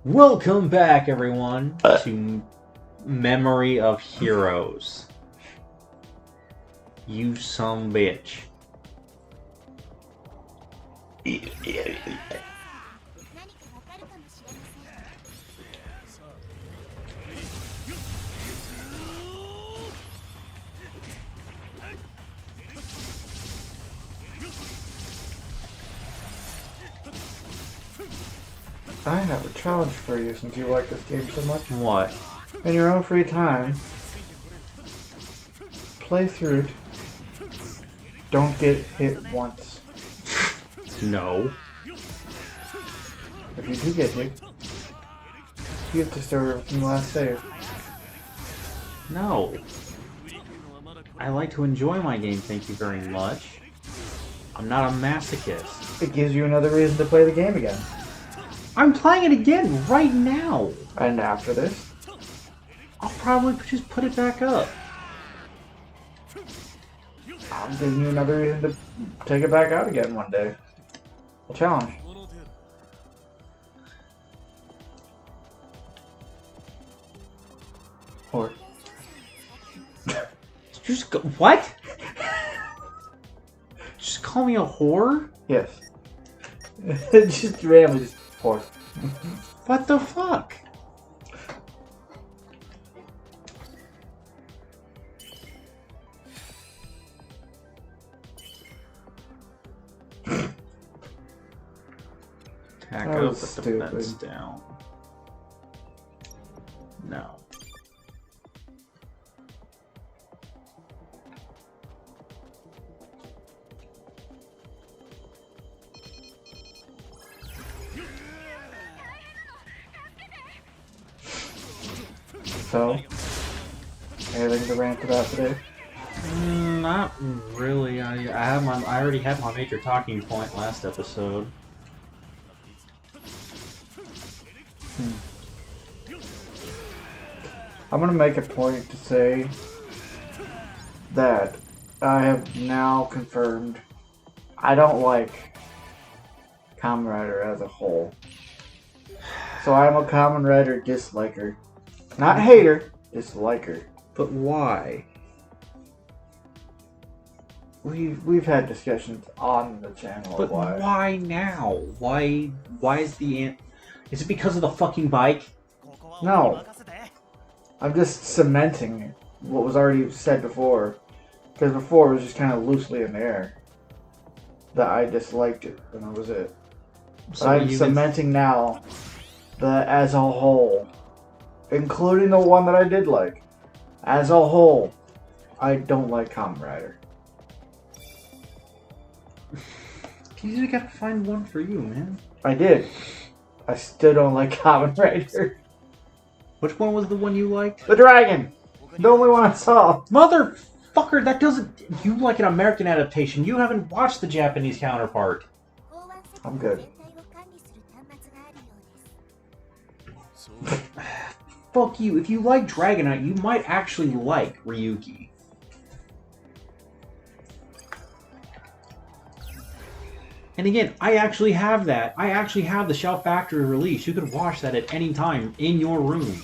Welcome back, everyone, to Memory of Heroes. You some bitch. I have a challenge for you since you like this game so much. What? In your own free time, play through it. Don't get hit once. No. If you do get hit, you have to start over from the last save. No. I like to enjoy my game, thank you very much. I'm not a masochist. It gives you another reason to play the game again. I'm playing it again right now. And after this, I'll probably just put it back up. I'm giving you another reason to take it back out again one day. A challenge. Or Just go, what? Just call me a whore? yes. Just randomly just pause. What the fuck? Tack That up, was put the stupid. bets down. No. So, anything to rant about today? Not really. I already had my major talking point last episode. I'm gonna make a point to say that I have now confirmed I don't like Kamen Rider as a whole. So I'm a Kamen Rider disliker. Not hater, disliker. But why? We've had discussions on the channel But of why. why now? Why is the is it because of the fucking bike? No. I'm just cementing what was already said before. Because before it was just kind of loosely in the air. That I disliked it, and that was it. So I'm you cementing now that as a whole, including the one that I did like, as a whole, I don't like Kamen Rider. You just gotta find one for you, man. I did. I still don't like Kamen Rider. Which one was the one you liked? The dragon! The only one I saw. Motherfucker, that doesn't... You like an American adaptation. You haven't watched the Japanese counterpart. I'm good. Fuck you. If you like Dragonite, you might actually like Ryuki. And again, I actually have that. I actually have the Shout Factory release. You could watch that at any time in your room.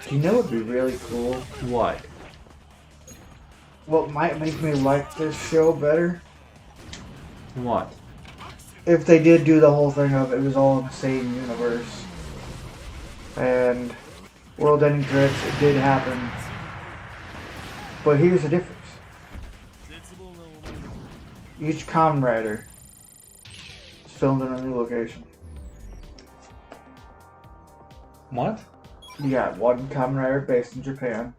You know what would be really cool? What? What might make me like this show better? What? If they did do the whole thing of it was all in the same universe. And world-ending threats, it did happen. But here's the difference. Each Kamen Rider is filmed in a new location. What? You got one Kamen Rider based in Japan.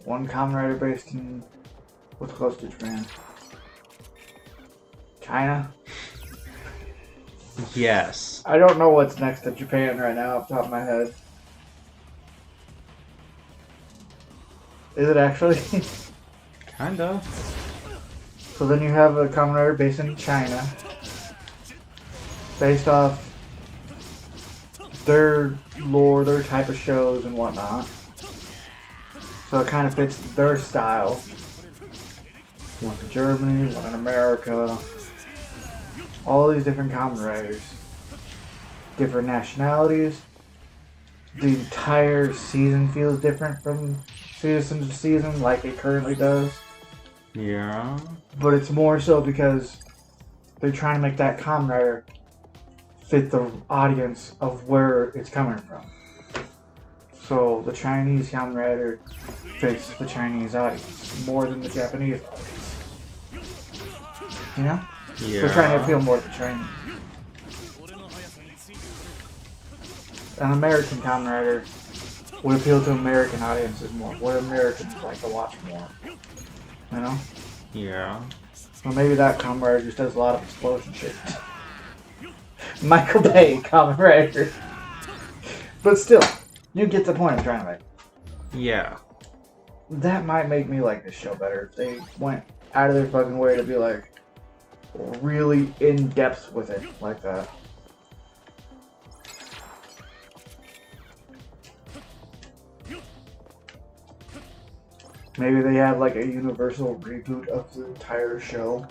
One Kamen Rider based in... what's close to Japan? China? Yes. I don't know what's next to Japan right now off the top of my head. Is it actually? Kinda. So then you have a Kamen Rider based in China. Based off their lore, their type of shows and whatnot. So it kind of fits their style. One in Germany, one in America. All these different Kamen Riders. different nationalities. The entire season feels different from season to season, like it currently does. Yeah. But it's more so because they're trying to make that Kamen Rider fit the audience of where it's coming from. So the Chinese Kamen Rider fits the Chinese audience more than the Japanese audience. You know? Yeah. They're trying to appeal more to Chinese. An American Kamen Rider would appeal to American audiences more. What Americans like to watch more. You know? Yeah. Well, maybe that Kamen Rider just does a lot of explosion shit. Michael Bay Kamen Rider. But still, you get the point I'm trying to make. Yeah. That might make me like this show better if they went out of their fucking way to be like really in depth with it like that. Maybe they have like a universal reboot of the entire show.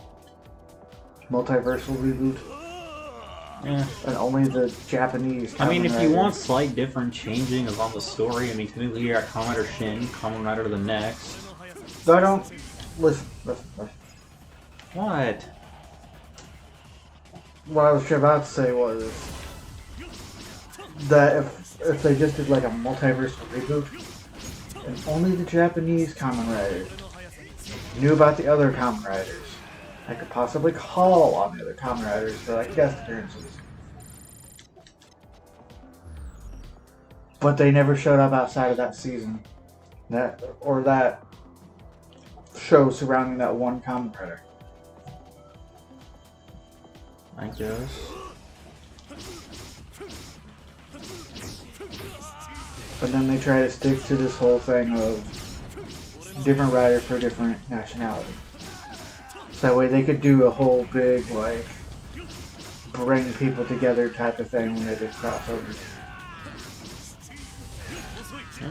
Multiversal reboot. Yeah. And only the Japanese. I mean, Kamen if you Rider- want slight different changing of on the story, I mean, technically you got Kamen Rider Shin, Kamen Rider the next. I don't listen. What? What I was about to say was that if they just did like a multiversal reboot, and only the Japanese Kamen Riders knew about the other Kamen Riders, I could possibly call on the other Kamen Riders for like guest appearances. But they never showed up outside of that season, that show surrounding that one Kamen Rider. I guess. But then they try to stick to this whole thing of different rider for different nationality. So that way they could do a whole big, like, bring people together type of thing when they did crossovers. Yeah.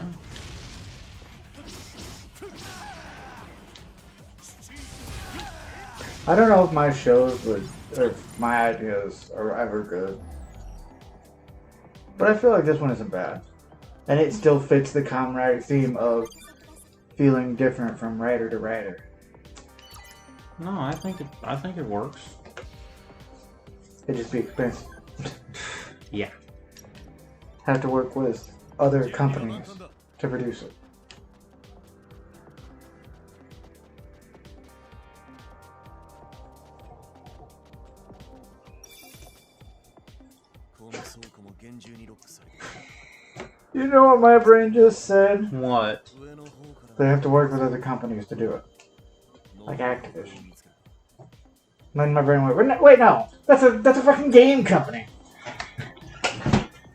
I don't know if my shows would, or if my ideas are ever good. But I feel like this one isn't bad. And it still fits the Kamen Rider theme of feeling different from rider to rider. No, I think it works. It'd just be expensive. Yeah. Have to work with other companies to produce it. You know what my brain just said? What? They have to work with other companies to do it. Like Activision. Then my brain went, wait, no! That's a fucking game company!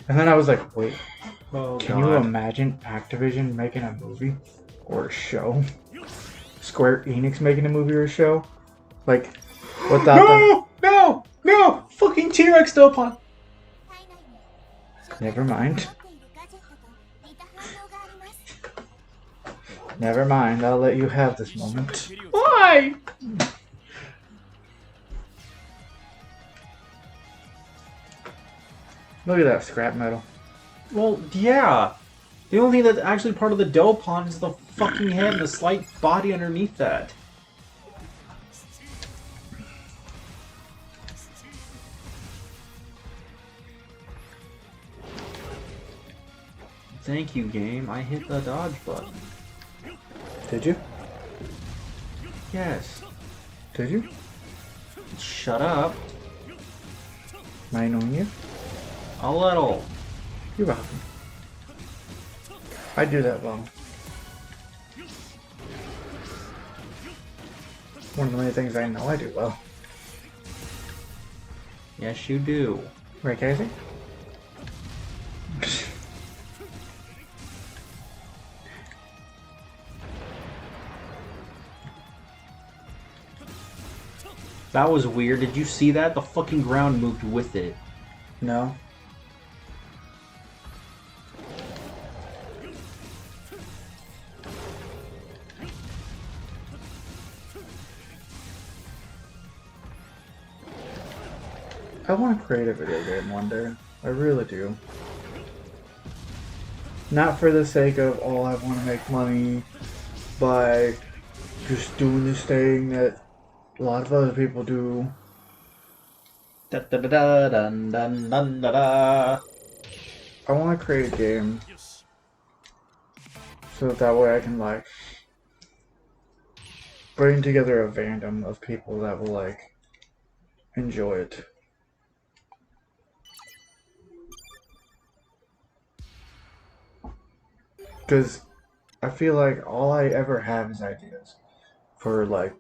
And then I was like, wait, can you imagine Activision making a movie? Or a show? Square Enix making a movie or a show? Like, without No! Fucking T-Rex Dopon! Never mind. Never mind, I'll let you have this moment. Why? Look at that scrap metal. Well, yeah. The only thing that's actually part of the Dopon is the fucking head and the slight body underneath that. Thank you, game. I hit the dodge button. Did you? Yes. Did you? Shut up. Am I annoying you? A little. You're welcome. I do that well. One of the many things I know I do well. Yes, you do. Right, Casey? That was weird. Did you see that? The fucking ground moved with it. No. I want to create a video game one day. I really do. Not for the sake of, oh, I want to make money by just doing this thing that a lot of other people do. Da, da, da, da, dun, dun, dun, da, da. I want to create a game so that way I can like bring together a fandom of people that will like enjoy it. Because I feel like all I ever have is ideas for like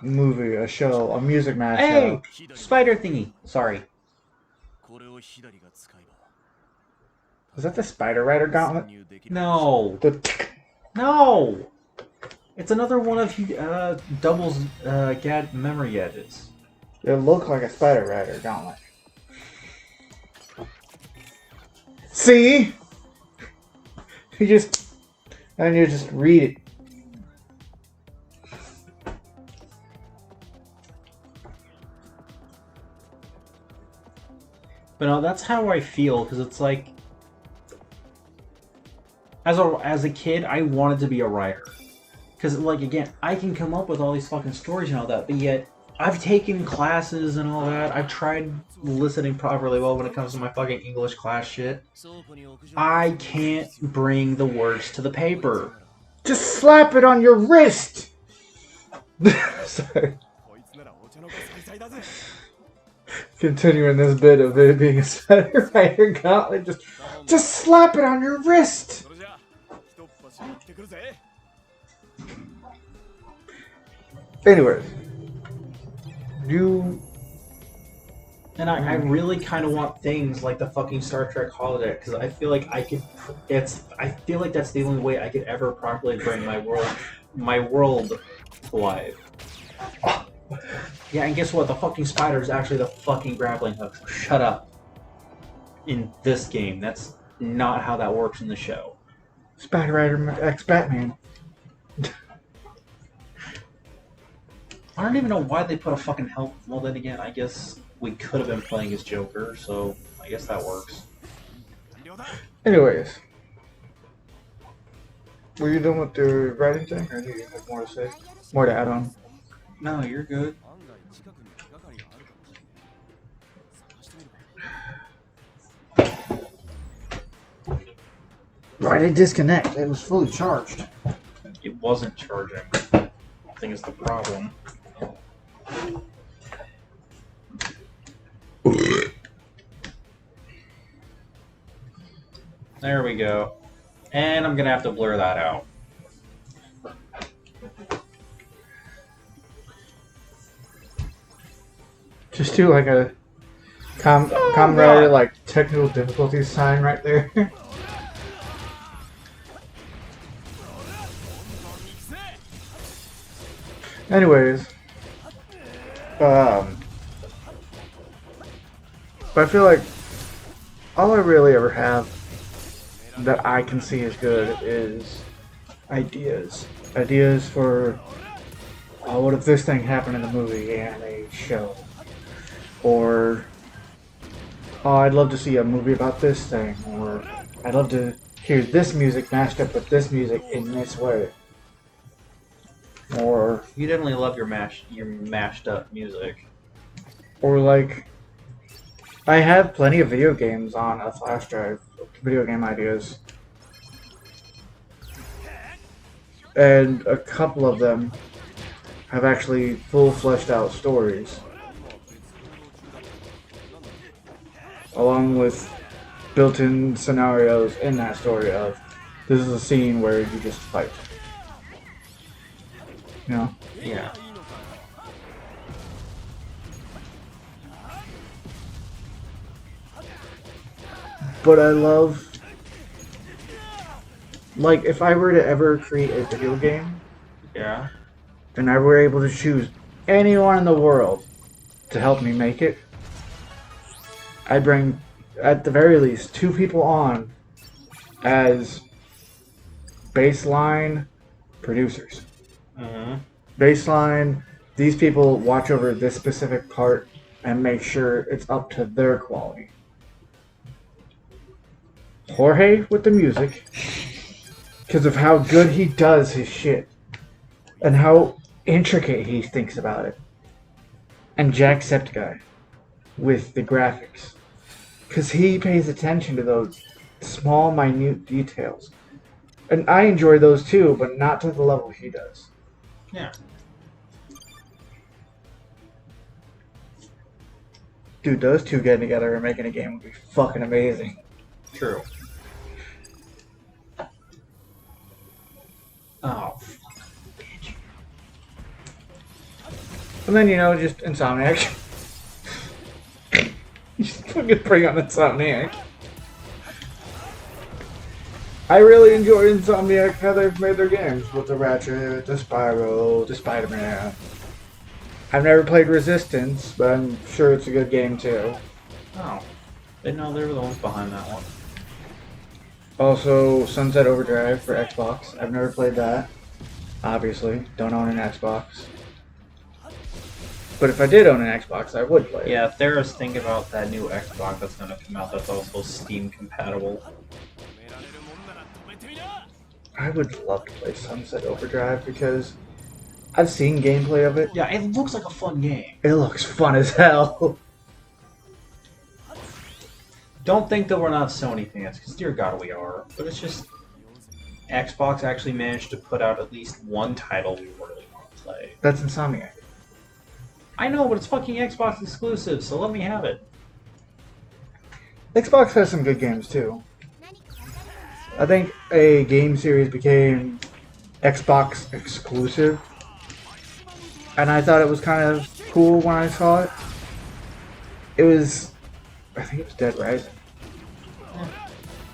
a movie, a show, a music mashup. Hey! Spider thingy. Sorry. Was that the Spider Rider gauntlet? No. No! It's another one of Double's memory gadgets. It looked like a Spider Rider gauntlet. See? You just read it. But no, that's how I feel, because it's like, as a kid, I wanted to be a writer. Because, like, again, I can come up with all these fucking stories and all that, but yet, I've taken classes and all that. I've tried listening properly well when it comes to my fucking English class shit. I can't bring the words to the paper. Just slap it on your wrist! Sorry. Continuing this bit of it being a Spider Rider gauntlet, just slap it on your wrist! Anyways. And I really kind of want things like the fucking Star Trek holodeck, because I feel like I feel like that's the only way I could ever properly bring my world to life. Yeah, and guess what? The fucking spider is actually the fucking grappling hook. So shut up. In this game, that's not how that works in the show. Spider Rider X Batman. I don't even know why they put a fucking help. Well, then again, I guess we could have been playing as Joker, so I guess that works. Anyways. Were you done with the writing thing, or do you have more to say? More to add on? No, you're good. Why did it disconnect? It was fully charged. It wasn't charging. I think it's the problem. There we go. And I'm gonna have to blur that out. Just do like a Kamen Rider like technical difficulties sign right there. Anyways, but I feel like all I really ever have that I can see as good is ideas. Ideas for, oh, what if this thing happened in the movie and a show? Or, oh, I'd love to see a movie about this thing. Or, I'd love to hear this music mashed up with this music in this way. Or you definitely love your mashed up music. Or like, I have plenty of video games on a flash drive, video game ideas, and a couple of them have actually full fleshed out stories, along with built-in scenarios in that story of, this is a scene where you just fight. You know? Yeah. But I love, like, if I were to ever create a video game, Yeah. and I were able to choose anyone in the world to help me make it, I'd bring, at the very least, 2 people on as baseline producers. Mm-hmm. Baseline, these people watch over this specific part and make sure it's up to their quality. Jorge with the music, because of how good he does his shit, and how intricate he thinks about it. And Jacksepticeye with the graphics, because he pays attention to those small, minute details. And I enjoy those too, but not to the level he does. Yeah. Dude, those two getting together and making a game would be fucking amazing. True. Oh, fuck, bitch. And then, you know, just Insomniac. Just fucking bring on Insomniac. I really enjoy Insomniac how they've made their games with the Ratchet, the Spyro, the Spider-Man. I've never played Resistance, but I'm sure it's a good game too. Oh. Didn't know they were the ones behind that one. Also, Sunset Overdrive for Xbox. I've never played that. Obviously, don't own an Xbox. But if I did own an Xbox, I would play it. Yeah, if there's thinking about that new Xbox that's gonna come out that's also Steam compatible. I would love to play Sunset Overdrive because I've seen gameplay of it. Yeah, it looks like a fun game. It looks fun as hell. Don't think that we're not Sony fans, because dear God we are. But it's just Xbox actually managed to put out at least one title we really want to play. That's Insomniac. I know, but it's fucking Xbox exclusive, so let me have it. Xbox has some good games too. I think a game series became Xbox exclusive, and I thought it was kind of cool when I saw it. It was, I think it was Dead Rising.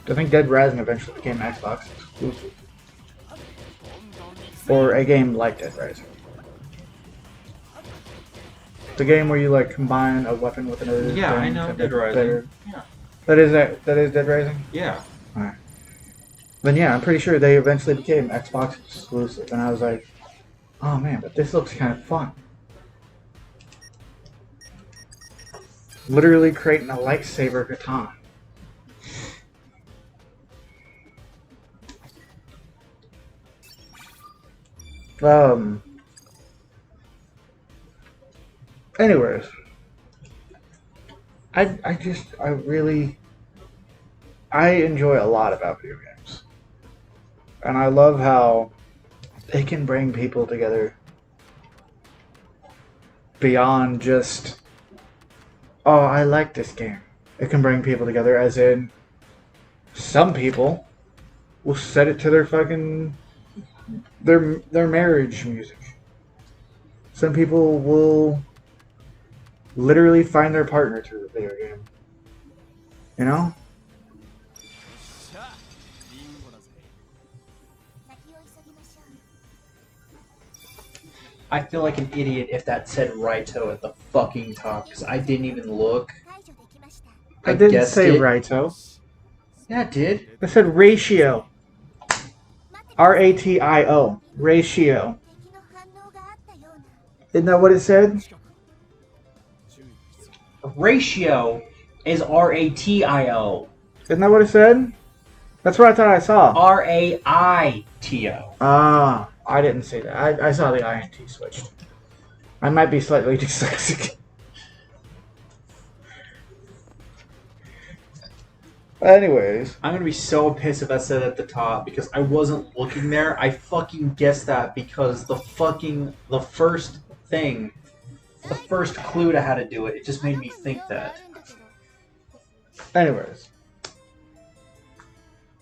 I think Dead Rising eventually became Xbox exclusive. Or a game like Dead Rising. The game where you like combine a weapon with another. Yeah, I know Dead Rising. Yeah. That is Dead Rising? Yeah. Alright. Then yeah, I'm pretty sure they eventually became Xbox exclusive, and I was like, oh man, but this looks kind of fun. Literally creating a lightsaber katana. Anyways. I enjoy a lot about video games. And I love how they can bring people together beyond just, oh, I like this game. It can bring people together as in some people will set it to their fucking their marriage music. Some people will literally find their partner through the video game. You know? I feel like an idiot if that said Raito at the fucking top, because I didn't even look. I didn't guessed say it. Raito. Yeah, it did. I said ratio. R-A-T-I-O. Ratio. Isn't that what it said? Ratio is R-A-T-I-O. Isn't that what it said? That's what I thought I saw. R-A-I-T-O. Ah, I didn't say that. I saw the INT switched. I might be slightly dyslexic. Anyways. I'm gonna be so pissed if I said at the top because I wasn't looking there. I fucking guessed that because the first thing, the first clue to how to do it, it just made me think that. Anyways.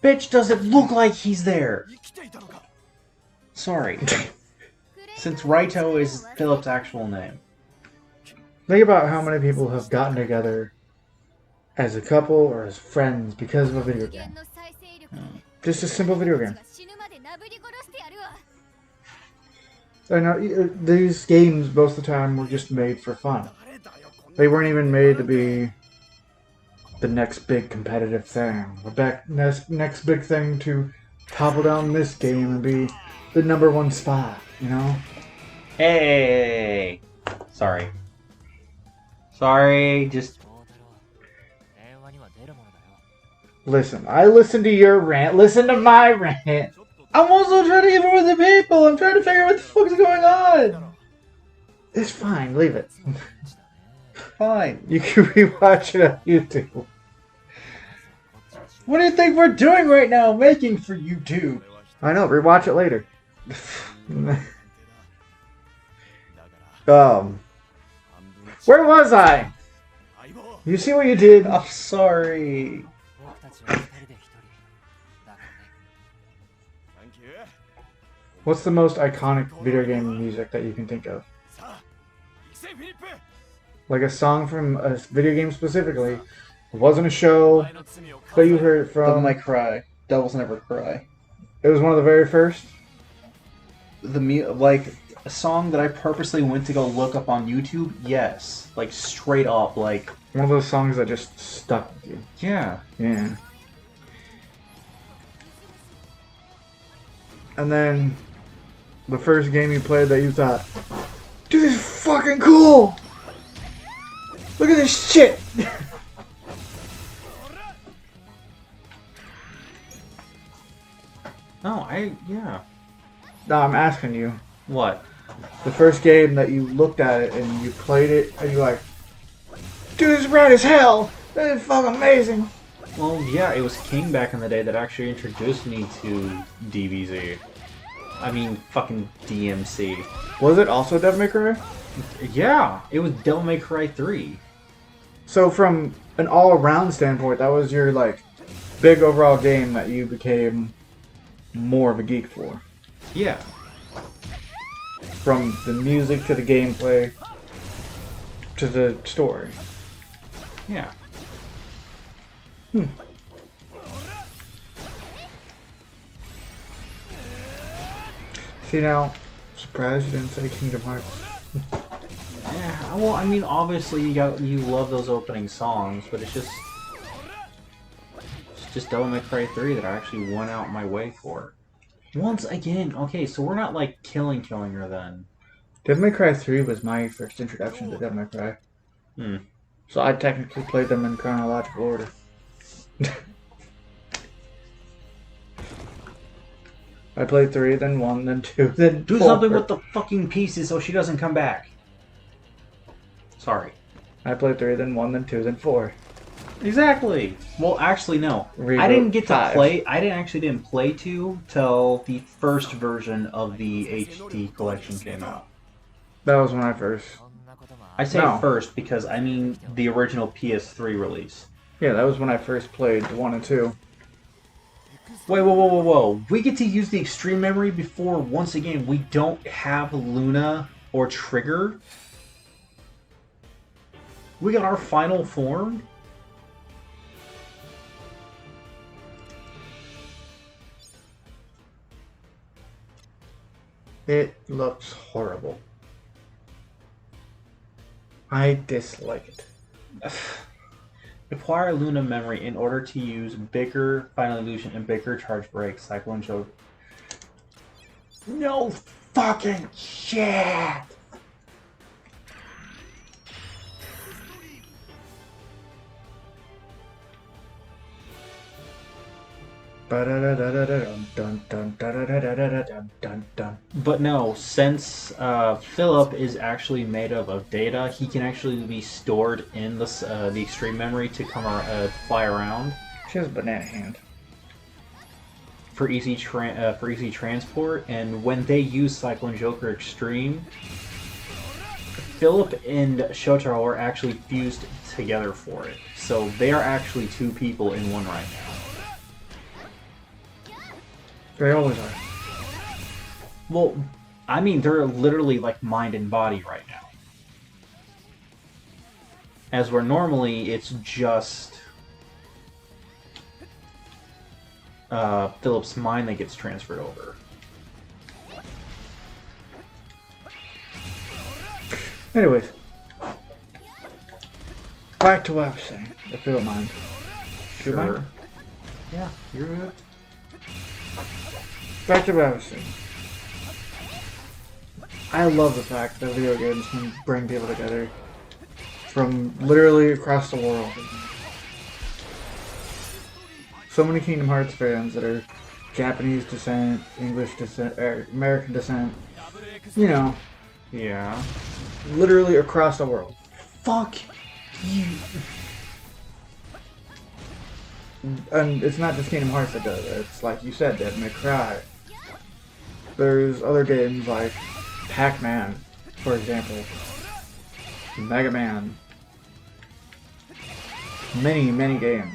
Bitch, does it look like he's there? Sorry. Since Raito is Philip's actual name. Think about how many people have gotten together as a couple or as friends because of a video game. Just a simple video game. I know these games most of the time were just made for fun. They weren't even made to be the next big competitive thing. The next big thing to topple down this game and be the #1 spot, you know? Hey! Sorry. Sorry, just... Listen, I listen to your rant. Listen to my rant. I'm also trying to get more with the people. I'm trying to figure out what the fuck is going on. It's fine. Leave it. Fine. You can rewatch it on YouTube. What do you think we're doing right now? Making for YouTube. I know. Rewatch it later. Where was I? You see what you did? I'm sorry. What's the most iconic video game music that you can think of? Like a song from a video game specifically. It wasn't a show, but you heard it from... Devil May Cry. Devils Never Cry. It was one of the very first? Like, a song that I purposely went to go look up on YouTube? Yes. Like, straight up, like... One of those songs that just stuck with you. Yeah. Yeah. And then... the first game you played that you thought, dude, this is fucking cool! Look at this shit! No, yeah. No, I'm asking you. What? The first game that you looked at it and you played it and you're like, dude, this is rad as hell! This is fucking amazing! Well, yeah, it was King back in the day that actually introduced me to DBZ. I mean, fucking DMC. Was it also Devil May Cry? Yeah, it was Devil May Cry 3. So from an all-around standpoint, that was your, like, big overall game that you became more of a geek for. Yeah. From the music to the gameplay to the story. Yeah. See now, surprised you didn't say Kingdom Hearts. Yeah, well, I mean, obviously you love those opening songs, but it's just Devil May Cry 3 that I actually went out my way for. Once again, okay, so we're not like killing her then. Devil May Cry 3 was my first introduction to Devil May Cry. So I technically played them in chronological order. I played 3, then 1, then 2, then 4. Do something with the fucking pieces so she doesn't come back. Sorry. I played 3, then 1, then 2, then 4. Exactly. Well, actually, no. Reboot I didn't get to 5. play. I didn't play 2 till the first version of the HD collection came out. That was when I first... I say first because I mean the original PS3 release. Yeah, that was when I first played 1 and 2. Wait, whoa. We get to use the extreme memory before, once again, we don't have Luna or Trigger. We got our final form. It looks horrible. I dislike it. Acquire Luna memory in order to use bigger Final Illusion and bigger Charge Break, Cyclone Choke. No fucking shit! But no, since Philip is actually made up of data, he can actually be stored in the extreme memory to fly around. She has a banana hand. For easy transport, and when they use Cyclone Joker Extreme, Philip and Shotaro are actually fused together for it. So they are actually two people in one right now. They always are. Well, I mean, they're literally like mind and body right now. As where normally it's just Philip's mind that gets transferred over. Anyways. Back to what I was saying, if you don't mind. Sure. Yeah, you're good. Back to what I was saying. I love the fact that video games can bring people together from literally across the world. so many Kingdom Hearts fans that are Japanese descent, English descent, American descent. You know, Yeah. literally across the world. Fuck you. And it's not just Kingdom Hearts that does it. It's like you said, Devil May Cry. There's other games like Pac-Man, for example. Mega Man. Many, many games.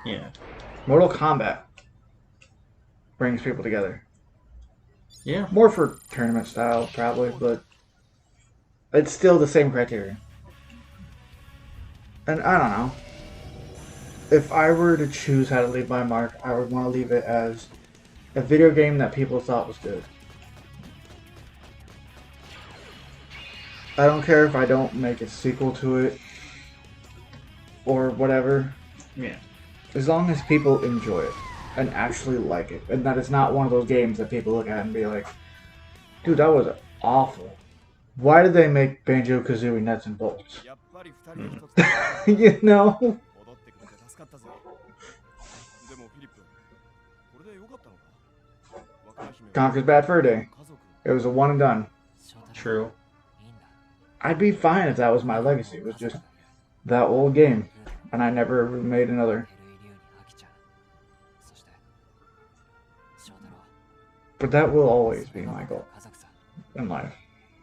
Yeah. Mortal Kombat brings people together. Yeah. More for tournament style, probably, but it's still the same criteria. And I don't know. If I were to choose how to leave my mark, I would want to leave it as a video game that people thought was good. I don't care if I don't make a sequel to it or whatever. Yeah. As long as people enjoy it and actually like it. And that it's not one of those games that people look at and be like, dude, that was awful. Why did they make Banjo-Kazooie nuts and bolts? You know? Conker's Bad Fur Day. It was a one and done. True. I'd be fine if that was my legacy. It was just that old game. And I never made another. But that will always be my goal in life.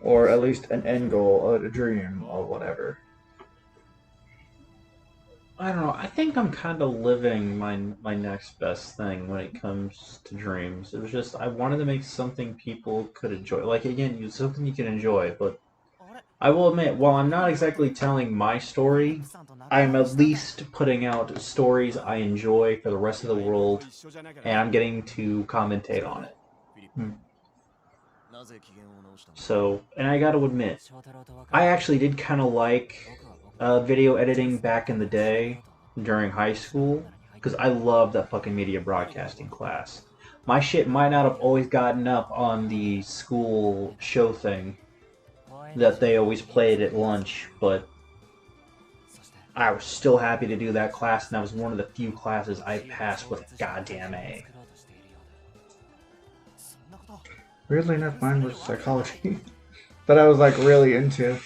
Or at least an end goal, a dream, or whatever. I don't know. I think I'm kind of living my next best thing when it comes to dreams. It was just I wanted to make something people could enjoy. Like again, something you can enjoy. But I will admit, while I'm not exactly telling my story, I'm at least putting out stories I enjoy for the rest of the world, and I'm getting to commentate on it. So, and I got to admit, I actually did kind of like video editing back in the day during high school because I loved that fucking media broadcasting class. My shit might not have always gotten up on the school show thing that they always played at lunch, but I was still happy to do that class, and that was one of the few classes I passed with a goddamn A. Weirdly enough, mine was psychology. That I was like really into.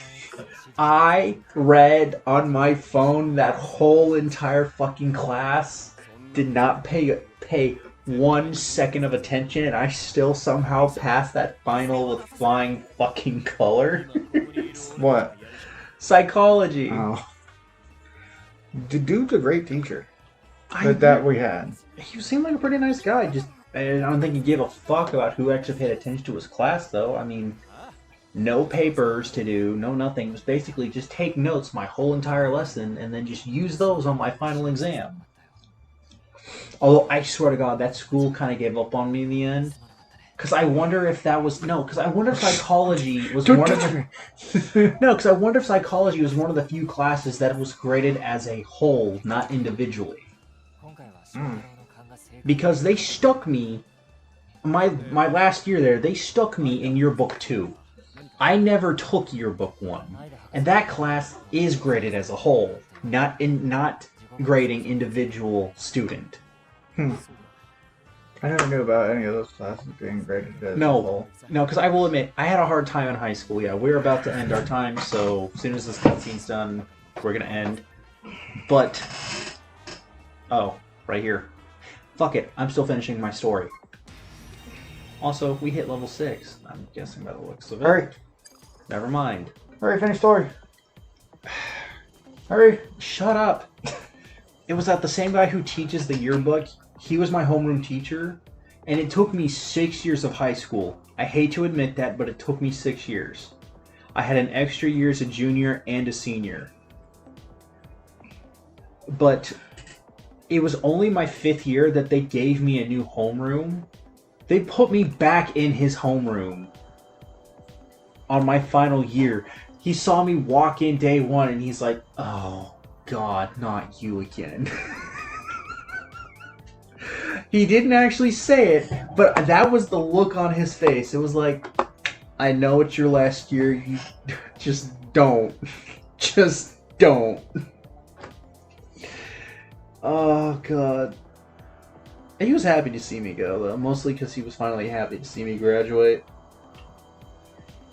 I read on my phone that whole entire fucking class, did not pay 1 second of attention, and I still somehow passed that final with flying fucking colors. What? Psychology. Oh. The dude's a great teacher. That we had. He seemed like a pretty nice guy. Just I don't think he gave a fuck about who actually paid attention to his class, though. I mean, no papers to do, no nothing. It was basically just take notes my whole entire lesson and then just use those on my final exam. Although, I swear to God, that school kind of gave up on me in the end. Because I wonder if that was... No, because I wonder if psychology was one of the... No, because I wonder if psychology was one of the few classes that was graded as a whole, not individually. Because they stuck me... My last year there, they stuck me in yearbook 2. I never took yearbook 1. And that class is graded as a whole, not grading individual student. I never knew about any of those classes being graded as a whole. No, because I will admit, I had a hard time in high school. Yeah, we're about to end our time, so as soon as this cutscene's done, we're going to end. But... Oh, right here. Fuck it, I'm still finishing my story. Also, we hit level 6. I'm guessing by the looks of it. Hurry. Never mind. Hurry, finish story. Hurry. Shut up. It was that the same guy who teaches the yearbook. He was my homeroom teacher, and it took me 6 years of high school. I hate to admit that, but it took me 6 years. I had an extra year as a junior and a senior. But it was only my 5th year that they gave me a new homeroom. They put me back in his homeroom on my final year. He saw me walk in day 1, and he's like, "Oh, God, not you again." He didn't actually say it, but that was the look on his face. It was like, I know it's your last year. You just don't. Just don't. Oh, God. He was happy to see me go, though. Mostly because he was finally happy to see me graduate.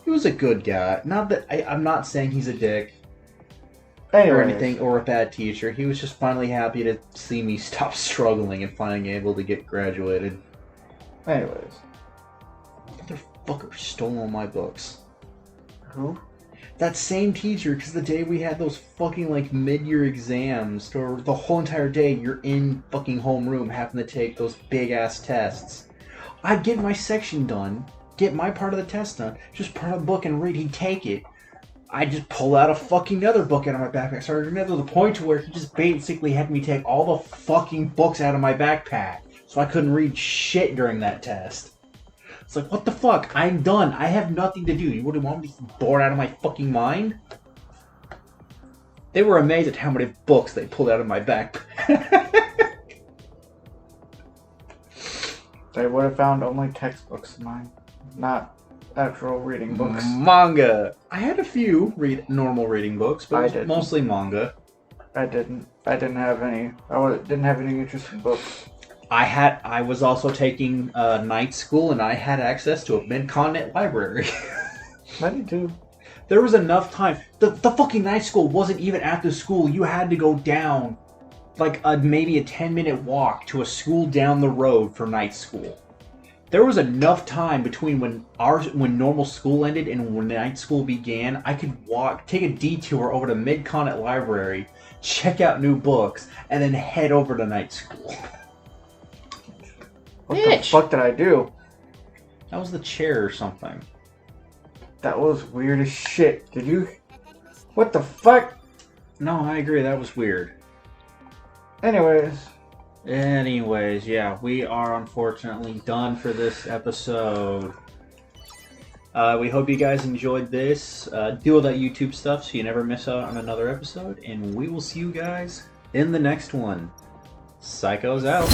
He was a good guy. Not that I'm not saying he's a dick or anything, or a bad teacher. He was just finally happy to see me stop struggling and finally able to get graduated. Anyways. Motherfucker stole all my books. Who? That same teacher, because the day we had those fucking, like, mid-year exams, or the whole entire day you're in fucking homeroom having to take those big-ass tests. I'd get my section done, get my part of the test done, just put a book and read, he'd take it. I'd just pull out a fucking other book out of my backpack. So I remember the point to where he just basically had me take all the fucking books out of my backpack, so I couldn't read shit during that test. It's like, what the fuck? I'm done. I have nothing to do. You wouldn't want me to be bored out of my fucking mind? They were amazed at how many books they pulled out of my backpack. They would have found only textbooks in mine, not actual reading books. Manga. I had a few normal reading books, but it was mostly manga. I didn't have any. Didn't have any interest in books. I was also taking night school, and I had access to a mid-continent library. I did too. There was enough time. The fucking night school wasn't even after school. You had to go down, like, maybe a 10-minute walk to a school down the road for night school. There was enough time between when normal school ended and when night school began. I could take a detour over to mid-continent library, check out new books, and then head over to night school. What the fuck did I do? That was the chair or something. That was weird as shit. Did you... What the fuck? No, I agree. That was weird. Anyways, yeah. We are unfortunately done for this episode. We hope you guys enjoyed this. Do all that YouTube stuff so you never miss out on another episode. And we will see you guys in the next one. Psychos out.